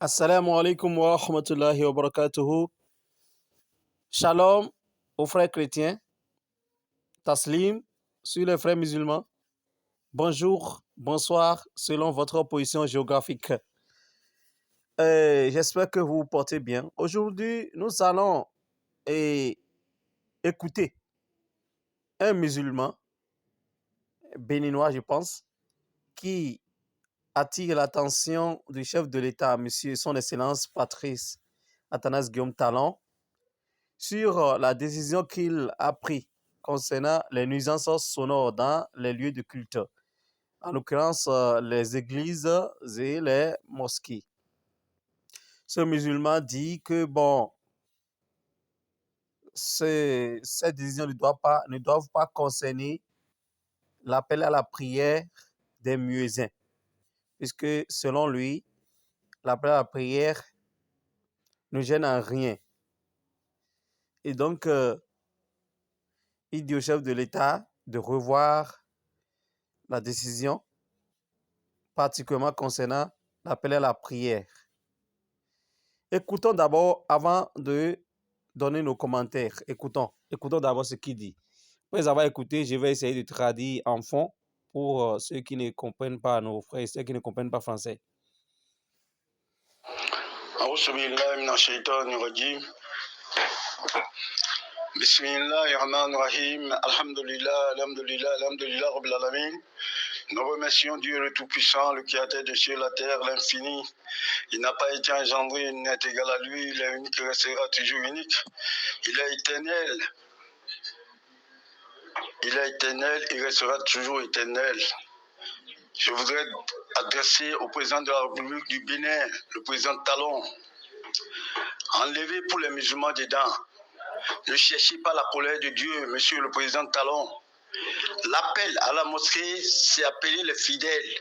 Assalamu alaikum wa rahmatullahi wa barakatuhu. Shalom aux frères chrétiens. Taslim sur les frères musulmans. Bonjour, bonsoir, selon votre position géographique. J'espère que vous vous portez bien. Aujourd'hui, nous allons écouter un musulman béninois, je pense, qui attire l'attention du chef de l'État, Monsieur Son Excellence Patrice Athanase Guillaume Talon, sur la décision qu'il a prise concernant les nuisances sonores dans les lieux de culte, en l'occurrence les églises et les mosquées. Ce musulman dit que ces décisions ne doivent pas concerner l'appel à la prière des muezzins, puisque selon lui, l'appel à la prière ne gêne en rien. Et donc, il dit au chef de l'État de revoir la décision, particulièrement concernant l'appel à la prière. Écoutons d'abord, avant de donner nos commentaires, écoutons d'abord ce qu'il dit. Après avoir écouté, je vais essayer de traduire en fond pour ceux qui ne comprennent pas, nos frères et ceux qui ne comprennent pas français. Bismillahirrahmanirrahim. Alhamdulillah, alhamdulillah, alhamdulillah, Rabbil Alamin. Nous remercions Dieu le Tout-Puissant, le Créateur des cieux, la terre, l'infini. Il n'a pas été engendré, il n'est égal à lui, il est unique et restera toujours unique. Il est éternel. Il est éternel, il restera toujours éternel. Je voudrais adresser au président de la République du Bénin, le président Talon, enlever pour les musulmans dedans. Ne cherchez pas la colère de Dieu, monsieur le président Talon. L'appel à la mosquée, c'est appeler les fidèles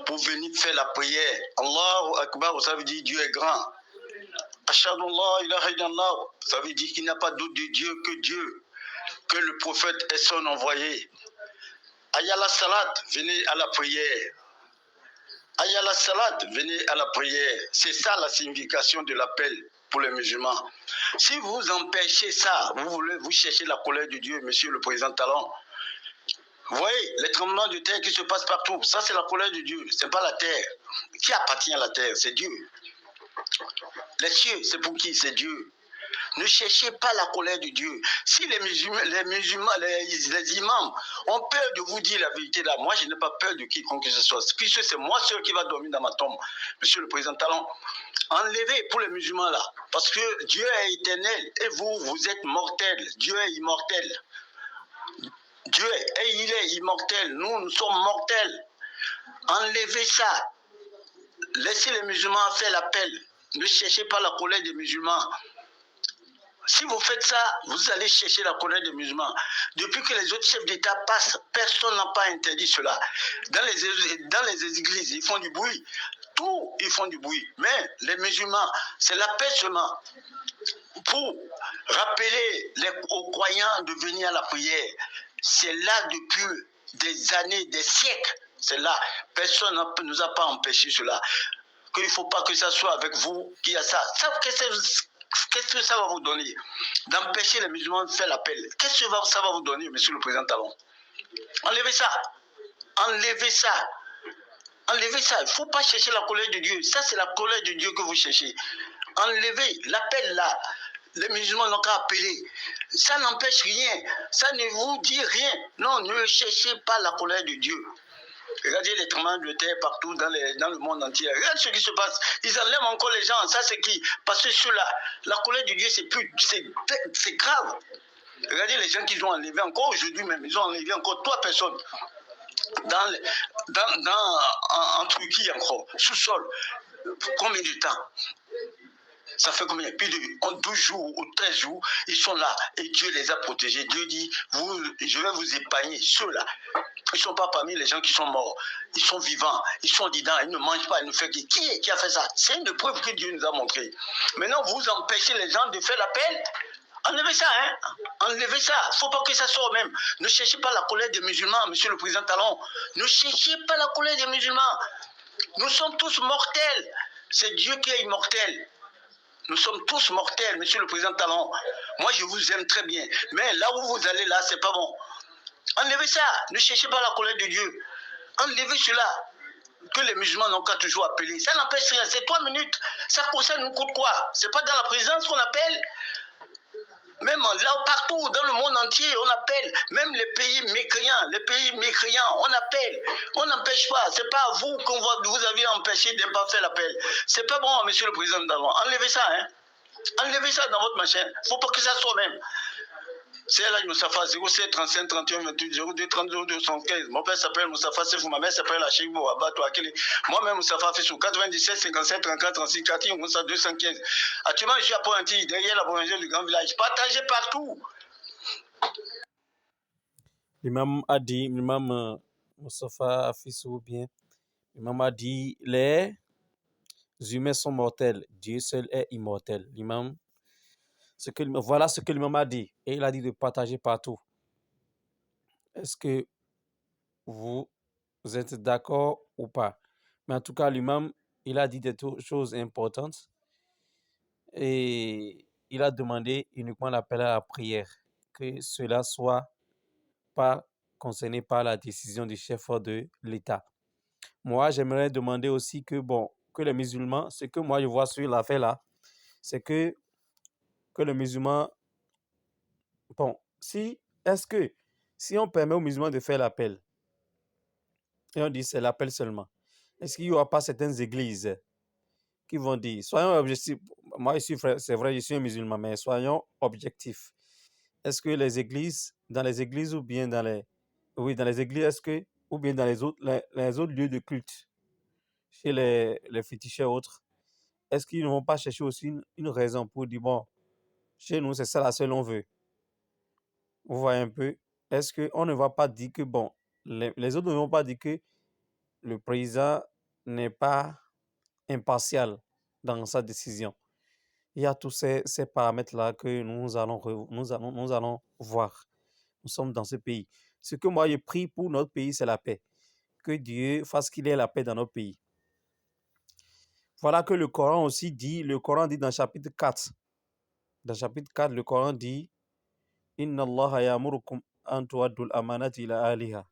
pour venir faire la prière. Allahu Akbar, ça veut dire Dieu est grand. Ashhadu Allah ilaha illallah, ça veut dire qu'il n'y a pas d'autre de Dieu, que le prophète est son envoyé. Ayala Salat, venez à la prière. Ayala Salat, venez à la prière. C'est ça la signification de l'appel pour les musulmans. Si vous empêchez ça, vous cherchez la colère de Dieu, monsieur le président Talon. Vous voyez, les tremblements de terre qui se passent partout, ça c'est la colère de Dieu, ce n'est pas la terre. Qui appartient à la terre? C'est Dieu. Les cieux, c'est pour qui? C'est Dieu. Ne cherchez pas la colère de Dieu. Si les imams ont peur de vous dire la vérité là, moi je n'ai pas peur de quiconque que ce soit, puisque c'est moi seul qui va dormir dans ma tombe. Monsieur le président Talon, enlevez pour les musulmans là, parce que Dieu est éternel et vous êtes mortels. Dieu est immortel. Dieu il est immortel. Nous sommes mortels. Enlevez ça. Laissez les musulmans faire l'appel. Ne cherchez pas la colère des musulmans. Si vous faites ça, vous allez chercher la colère des musulmans. Depuis que les autres chefs d'État passent, personne n'a pas interdit cela. Dans les églises, ils font du bruit. Tout, ils font du bruit. Mais les musulmans, c'est la paix seulement. Pour rappeler aux croyants de venir à la prière. C'est là depuis des années, des siècles. C'est là. Personne ne nous a pas empêché cela. Qu'il ne faut pas que ça soit avec vous qui a ça. Qu'est-ce que ça va vous donner? D'empêcher les musulmans de faire l'appel. Qu'est-ce que ça va vous donner, monsieur le président Talon? Enlevez ça. Enlevez ça. Enlevez ça. Il ne faut pas chercher la colère de Dieu. Ça, c'est la colère de Dieu que vous cherchez. Enlevez l'appel là. Les musulmans n'ont qu'à appeler. Ça n'empêche rien. Ça ne vous dit rien. Non, ne cherchez pas la colère de Dieu. Regardez les tremblements de terre partout dans le monde entier. Regardez ce qui se passe. Ils enlèvent encore les gens. Ça, c'est qui? Parce que la colère de Dieu, c'est grave. Regardez les gens qu'ils ont enlevés encore aujourd'hui même. Ils ont enlevé encore 3 personnes. En Turquie encore, sous-sol. Combien de temps? Ça fait combien? Plus de 12 jours ou 13 jours, ils sont là et Dieu les a protégés. Dieu dit, je vais vous épargner. Ceux-là, ils ne sont pas parmi les gens qui sont morts. Ils sont vivants, ils sont dedans, ils ne mangent pas, ils ne font que... Qui a fait ça? C'est une preuve que Dieu nous a montré. Maintenant, vous empêchez les gens de faire l'appel. Enlevez ça, hein? Enlevez ça. Il ne faut pas que ça sorte même. Ne cherchez pas la colère des musulmans, monsieur le président Talon. Ne cherchez pas la colère des musulmans. Nous sommes tous mortels. C'est Dieu qui est immortel. Nous sommes tous mortels, monsieur le président Talon. Moi, je vous aime très bien. Mais là où vous allez, là, c'est pas bon. Enlevez ça. Ne cherchez pas la colère de Dieu. Enlevez cela que les musulmans n'ont qu'à toujours appeler. Ça n'empêche rien. C'est 3 minutes. Ça nous coûte quoi? C'est pas dans la présidence qu'on appelle. Même là, partout dans le monde entier, on appelle. Même les pays mécréants, on appelle. On n'empêche pas. C'est pas à vous qu'on vous avez empêché de ne pas faire l'appel. C'est pas bon, monsieur le président d'avant. Enlevez ça, hein. Enlevez ça dans votre machin. Faut pas que ça soit même. C'est là Moussafa 07 35 31 28 02 32 215. Mon père s'appelle Moussafa Sefou, ma mère s'appelle Achibou Abatou Akele. Moi-même Moussafa Fessou 97 57 34 36 40 Moussa 215. Actuellement, je suis à Pointy, derrière la provinciale du Grand Village. Partagez partout. L'imam a dit, l'imam Moussafa Fessou, bien, l'imam a dit, les humains sont mortels, Dieu seul est immortel. L'imam, voilà ce que l'imam a dit, et il a dit de partager partout. Est-ce que vous êtes d'accord ou pas? Mais en tout cas, l'imam, il a dit des choses importantes et il a demandé uniquement l'appel à la prière, que cela soit pas concerné par la décision du chef de l'État. Moi, j'aimerais demander aussi que, que les musulmans, ce que moi je vois sur l'affaire là, c'est que les musulmans, si on permet aux musulmans de faire l'appel, et on dit c'est l'appel seulement, est-ce qu'il n'y aura pas certaines églises qui vont dire, soyons objectifs, moi c'est vrai, je suis un musulman, mais soyons objectifs. Est-ce que les églises, dans les églises ou bien dans les églises, ou bien dans les autres lieux de culte, chez les féticheurs et autres, est-ce qu'ils ne vont pas chercher aussi une raison pour dire, chez nous, c'est ça la seule on veut? Vous voyez un peu? Est-ce qu'on ne va pas dire que, les autres ne vont pas dire que le président n'est pas impartial dans sa décision? Il y a tous ces paramètres-là que nous allons voir. Nous sommes dans ce pays. Ce que moi, j'ai pris pour notre pays, c'est la paix. Que Dieu fasse qu'il y ait la paix dans notre pays. Voilà que le Coran aussi dit, dans chapitre 4. Dans chapitre 4, le Coran dit « Inna Allah ya'murukum an tu'addul amanati ila ahliha »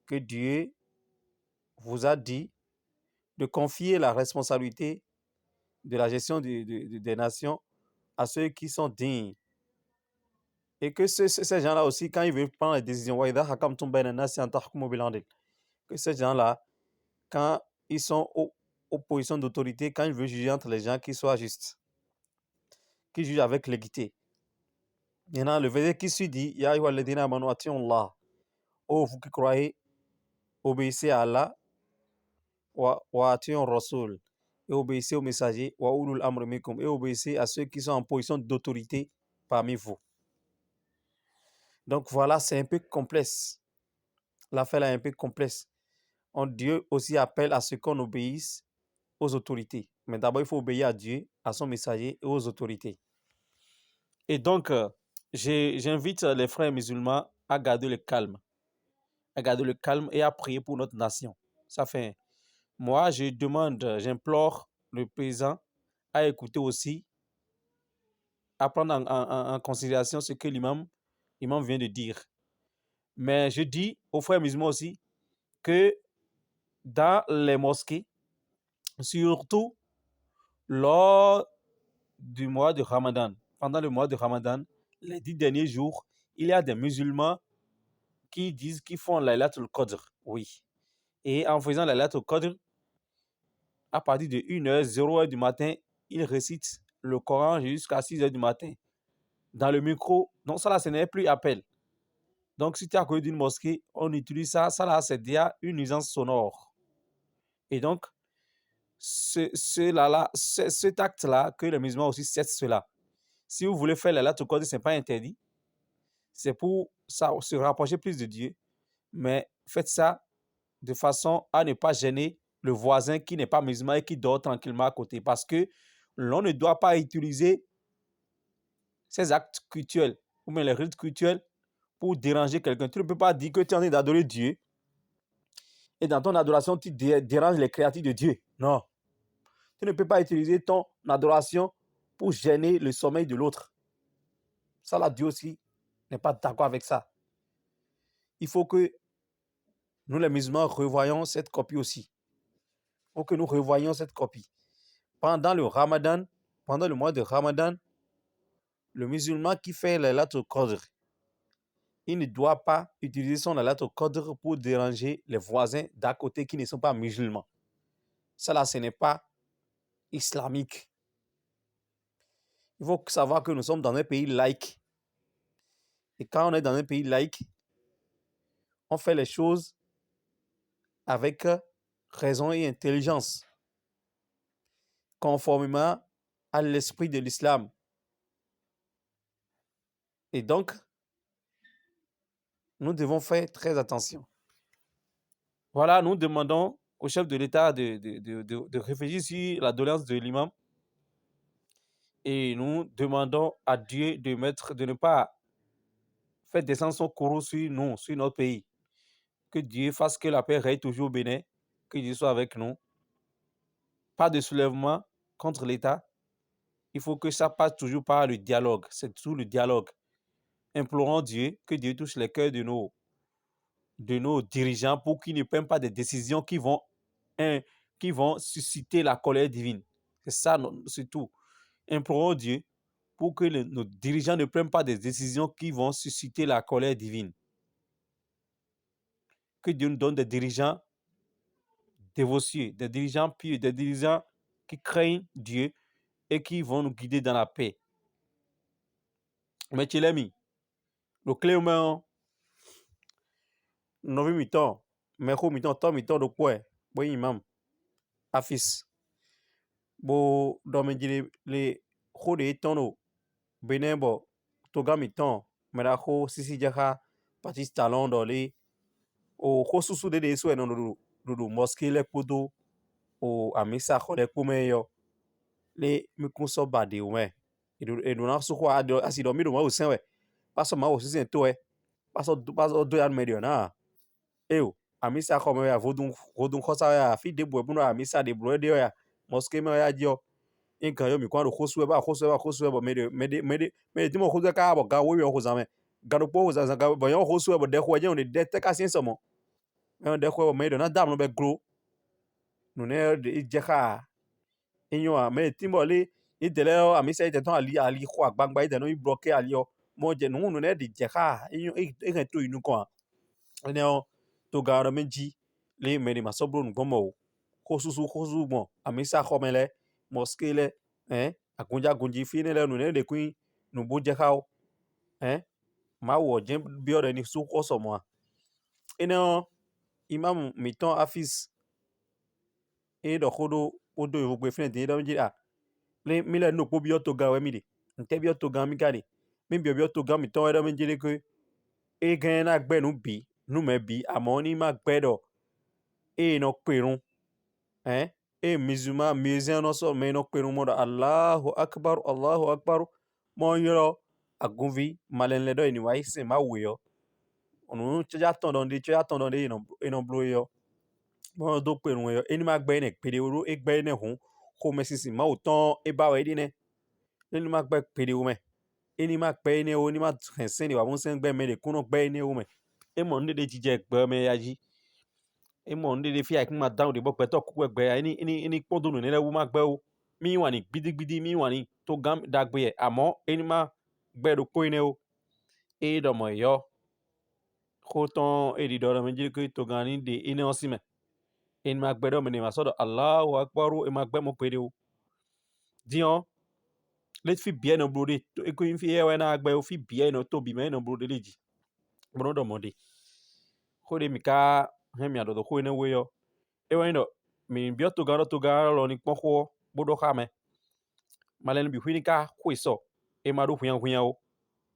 que Dieu vous a dit de confier la responsabilité de la gestion des nations à ceux qui sont dignes. Et que ces gens-là aussi, quand ils veulent prendre les décisions, que ces gens-là, quand ils sont aux positions d'autorité, quand ils veulent juger entre les gens, qu'ils soient justes, qu'ils jugent avec l'équité. Maintenant, le verset qui suit dit, Ya ayyuhalladhina amanu ati'ullah. Oh, vous qui croyez, obéissez à Allah, wa ati'ur rasul, et obéissez aux messagers, wa ulul amri minkum, et obéissez à ceux qui sont en position d'autorité parmi vous. Donc voilà, c'est un peu complexe. L'affaire est un peu complexe. Dieu aussi appelle à ce qu'on obéisse aux autorités. Mais d'abord, il faut obéir à Dieu, à son messager et aux autorités. Et donc, j'invite les frères musulmans à garder le calme. À garder le calme et à prier pour notre nation. Ça fait. Moi, j'implore le président à écouter aussi, à prendre en considération ce que l'imam vient de dire. Mais je dis aux frères musulmans aussi que dans les mosquées, surtout lors du mois de Ramadan, pendant le mois de Ramadan, les 10 derniers jours, il y a des musulmans qui disent qu'ils font la Laylatul Qadr. Oui. Et en faisant la Laylatul Qadr, à partir de 1h, 0h du matin, ils récitent le Coran jusqu'à 6h du matin. Dans le micro, donc ça là, ce n'est plus appel. Donc si tu es à côté d'une mosquée, on utilise ça. Ça là, c'est déjà une nuisance sonore. Et donc, cet acte-là, que les musulmans aussi cessent cela. Si vous voulez faire la Laylatul Qadr, ce n'est pas interdit. C'est pour ça, se rapprocher plus de Dieu. Mais faites ça de façon à ne pas gêner le voisin qui n'est pas musulman et qui dort tranquillement à côté. Parce que l'on ne doit pas utiliser ces actes cultuels ou même les rites cultuels pour déranger quelqu'un. Tu ne peux pas dire que tu es en train d'adorer Dieu et dans ton adoration, tu déranges les créatures de Dieu. Non. Tu ne peux pas utiliser ton adoration pour gêner le sommeil de l'autre. Ça, là, Dieu aussi n'est pas d'accord avec ça. Il faut que nous, les musulmans, revoyons cette copie aussi. Il faut que nous revoyions cette copie. Pendant le Ramadan, pendant le mois de Ramadan, le musulman qui fait la Laylatul Qadr, il ne doit pas utiliser son Laylatul Qadr pour déranger les voisins d'à côté qui ne sont pas musulmans. Ça là, ce n'est pas islamique. Il faut savoir que nous sommes dans un pays laïque. Et quand on est dans un pays laïque, on fait les choses avec raison et intelligence, conformément à l'esprit de l'islam. Et donc, nous devons faire très attention. Voilà, nous demandons au chef de l'État de réfléchir sur la doléance de l'imam. Et nous demandons à Dieu de ne pas faire descendre son courroux sur nous, sur notre pays. Que Dieu fasse que la paix règne toujours au Bénin, que Dieu soit avec nous. Pas de soulèvement contre l'État. Il faut que ça passe toujours par le dialogue. C'est tout le dialogue. Implorons Dieu que Dieu touche les cœurs de nos dirigeants pour qu'ils ne prennent pas des décisions qui vont susciter la colère divine. C'est ça, c'est tout. Implorons Dieu pour que nos dirigeants ne prennent pas des décisions qui vont susciter la colère divine. Que Dieu nous donne des dirigeants dévotieux, des dirigeants pieux, des dirigeants qui craignent Dieu et qui vont nous guider dans la paix. Mais tu l'as mis. Le clé au main, nous avons mis temps, mais nous avons mis temps de quoi? Bon, imam, afis. Bon, dans les hauts de temps, Bénin, bon, toga mi temps, mais là, sisi jaka, partis talon dans les, au sous de souhaits dans le mosquée, les podos, au amisa, les poumeyo, les mukunso bade, ouais. Et nous avons ce quoi, asi dormi de moi au sein, ouais. Pas seulement aussi, c'est toi, pas deux ans médion, ah. Eh, amisa, comme ya, vodun, cosa, ya, fi de bois, amisa, de bois, de ya, mosquée, mais ya, dio. Inka yo mi kwano khosueba me dimo khoza ka bo ga wo yo khoza me ga do po za ga bo yo khosueba de khwa je on de te ka sin somo me de khwa me do na dam no be gro no ne de je kha inyo a me timo le idele a mi se je ton ali khwa gbangba ide no i bloquer ali o mo je no no ne de je kha inyo e kan to inu ko ne o to ga ro menji le me ni masobro nu gomo khosu bon a mi sa khomele mosquée le agunja gunji fini le nu ne de kuin nu buje khao ma wo je biore ni su koso mo ene imam miton afis do khodo odo yo gbe fini de do nji le mi le no po bi to ga we mi de nte bi to ga mi ga de mi bi to ga mi ton do mi nji ko gan na gbe nu bi nu me bi amo ni ma gbe do no perun musulman muezzin no so me no perun mo Allahu akbar mo yoro agunvi malen le do ni wa ise ma we yo onu cha ton don de no blo yo mo do perun yo eni ma gbe ne pere oro e gbe ne hun ko me sisi ma o ton e ba we di ne eni ma gbe pere o me eni ma gbe ne o ni ma hensen ni wa mo sen gbe me de kuno gbe ne o me e mo nde de jije gbe me ya ji e mo nde de fi ma down de bo pe to ku gbe eni podo no ne le wo ma gbe o mi wa ni gbidigbidi mi wa ni to gam dagbe e amo eni ma gbe do po ne o e do mo yo ko ton e di do me ji ko to gani de ene osime eni ma gbe do me ni ma so do Allahu akbar e ma gbe mo pere o dion let fi bien no brode e ko fi e wa na gbe o fi bien no to bi me no brode leji bro do mo de ko de mi ka he mi ado do ko ne we yo e wa no mi bi to ga lo ni pon ko bodo ha me malen bi hwini ka kwiso e ma do hwian o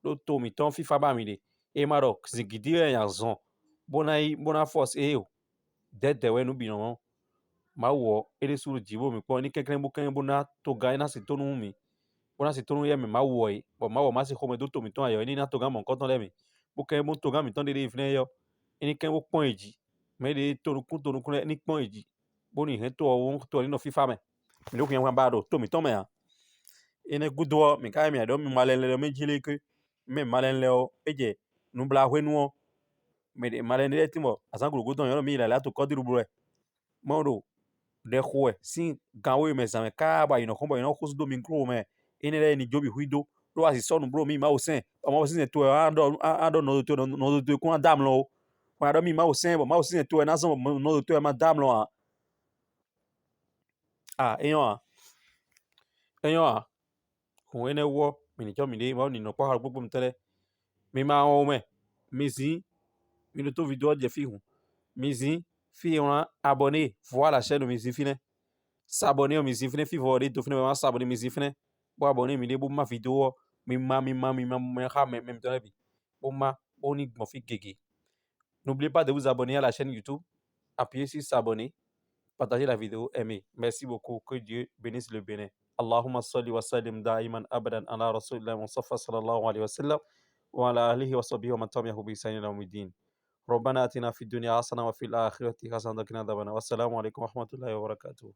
do to mi ton fi fa ba mi de e ma do zigidi e yan zon bona force e o de we nu bi no ma wo e de suru jibo mi pon ni kekren bu na to ga na se to nu mi bona se to nu ye mi ma wo e bo ma wo ma se ko me do to mi ton ayo ni na to ga mon ko ton le mi bu ken bu to ga mi ton de ifne yo eni ken bu pon eji me de to nu kun ni pon eji boni hen to o to ni no fi fa me mi ku yan ba do to mi to me ene gudo mi ka mi do mi malen le mi jile ke mi malen le o eje nu bla hwenu mi de malen le timo asan gudo yo mi la to kodiru bro mo do de khoe si gawe me zame ka ba ino kombo ino khus do mi kro me ene le ni jobi huido do asi sonu bro mi ma o sen o ma o sin to ando no to ko dam lo wa do mi ma o sen bo ma o sin to na so no to ma dam lo enyo ko ene wo mi ni jo mi de mo ni no pa gbogbo mi tele mi ma o me mi zi mi le to video je fi hu mi zi fi on abonné voir la chaîne de mi zi fine s'abonner au mi zi fine fi voir to fine ma s'abonner mi zi fine bo abonné mi de bo ma video mi ha me tele bi bo ma bo ni mo fi gege. N'oubliez pas de vous abonner à la chaîne YouTube, appuyez sur s'abonner, partagez la vidéo, aimez. Merci beaucoup, que Dieu bénisse le Bénin. Allahumma salli wa sallim da'iman abadan ala rasulillah Mustafa sallallahu alayhi wa sallam wa ala alihi wa sahbihi wa man tabi'ahu bi ihsan ila yawmiddin. ربنا آتنا في الدنيا حسنة وفي الآخرة حسنة وقنا عذاب النار والسلام عليكم ورحمة الله وبركاته.